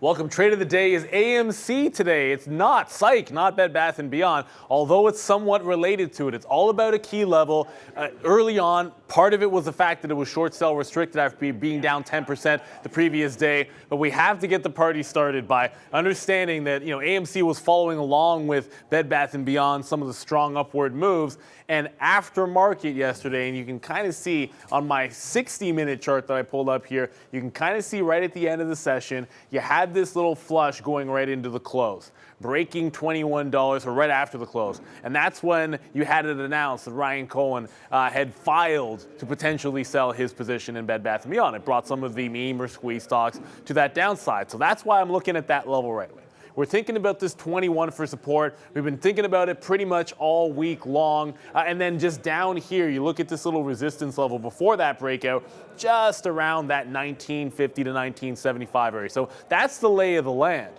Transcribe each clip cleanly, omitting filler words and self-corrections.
Welcome. Trade of the day is AMC today. It's not Psych, not Bed Bath & Beyond, although it's somewhat related to it. It's all about a key level. Early on, part of it was the fact that it was short sell restricted after being down 10% the previous day. But we have to get the party started by understanding that AMC was following along with Bed Bath & Beyond, some of the strong upward moves. And after market yesterday, and you can kind of see on my 60-minute chart that I pulled up here, you can kind of see right at the end of the session, you had this little flush going right into the close, breaking $21 or right after the close. And that's when you had it announced that Ryan Cohen had filed to potentially sell his position in Bed Bath & Beyond. It brought some of the meme or squeeze stocks to that downside. So that's why I'm looking at that level right away. We're thinking about this 21 for support. We've been thinking about it pretty much all week long. And then just down here, you look at this little resistance level before that breakout, just around that 1950 to 1975 area. So that's the lay of the land.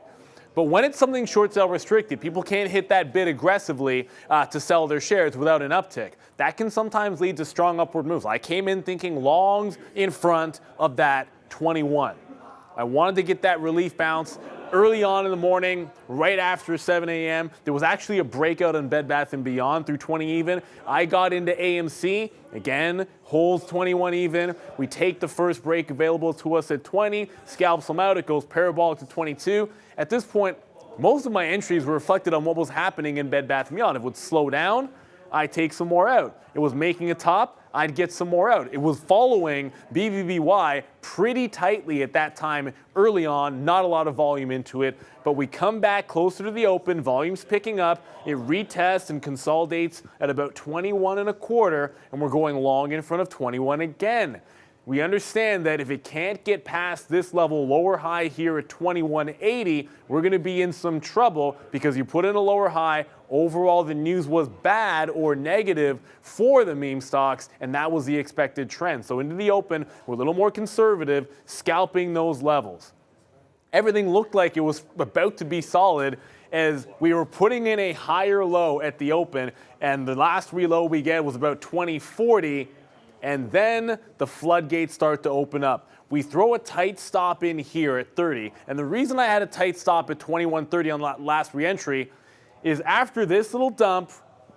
But when it's something short sell restricted, people can't hit that bid aggressively to sell their shares without an uptick. That can sometimes lead to strong upward moves. I came in thinking longs in front of that 21. I wanted to get that relief bounce early on in the morning, right after 7 a.m. There was actually a breakout in Bed Bath & Beyond through 20 even. I got into AMC, again, holds 21 even. We take the first break available to us at 20, scalps them out, it goes parabolic to 22. At this point, most of my entries were reflected on what was happening in Bed Bath & Beyond. If it would slow down, I'd take some more out. It was making a top, I'd get some more out. It was following BBBY pretty tightly at that time early on, not a lot of volume into it, but we come back closer to the open, volume's picking up, it retests and consolidates at about 21 and a quarter, and we're going long in front of 21 again. We understand that if it can't get past this level lower high here at 2180, we're going to be in some trouble because you put in a lower high. Overall, the news was bad or negative for the meme stocks, and that was the expected trend. So into the open, we're a little more conservative, scalping those levels. Everything looked like it was about to be solid as we were putting in a higher low at the open, and the last reload we get was about 2040. And then the floodgates start to open up. We throw a tight stop in here at 30. And the reason I had a tight stop at 21.30 on that last reentry is after this little dump,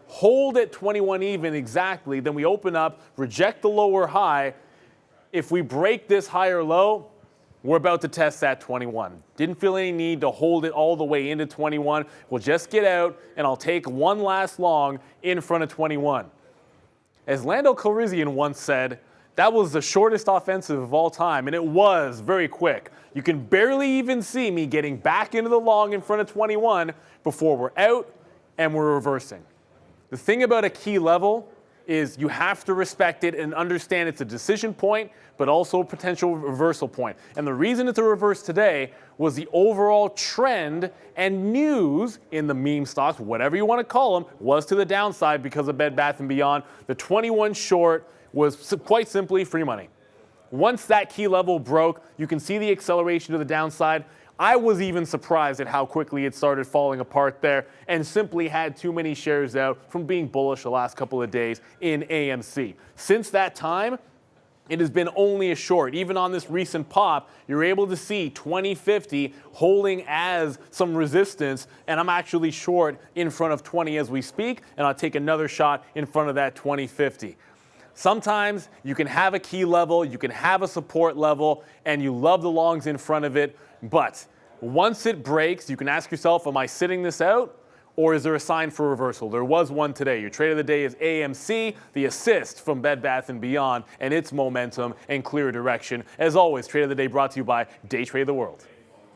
hold at 21 even exactly, then we open up, reject the lower high. If we break this higher low, we're about to test that 21. Didn't feel any need to hold it all the way into 21. We'll just get out, and I'll take one last long in front of 21. As Lando Calrissian once said, that was the shortest offensive of all time, and it was very quick. You can barely even see me getting back into the long in front of 21 before we're out and we're reversing. The thing about a key level is you have to respect it and understand it's a decision point, but also a potential reversal point. And the reason it's a reverse today was the overall trend and news in the meme stocks, whatever you want to call them, was to the downside because of Bed Bath & Beyond. The 21 short was quite simply free money. Once that key level broke, you can see the acceleration to the downside. I was even surprised at how quickly it started falling apart there and simply had too many shares out from being bullish the last couple of days in AMC. Since that time, it has been only a short. Even on this recent pop, you're able to see 2050 holding as some resistance, and I'm actually short in front of 20 as we speak, and I'll take another shot in front of that 2050. Sometimes you can have a key level, you can have a support level, and you love the longs in front of it, but once it breaks, you can ask yourself, am I sitting this out? Or is there a sign for reversal? There was one today. Your trade of the day is AMC, the assist from Bed Bath & Beyond, and its momentum and clear direction. As always, trade of the day brought to you by Day Trade the World.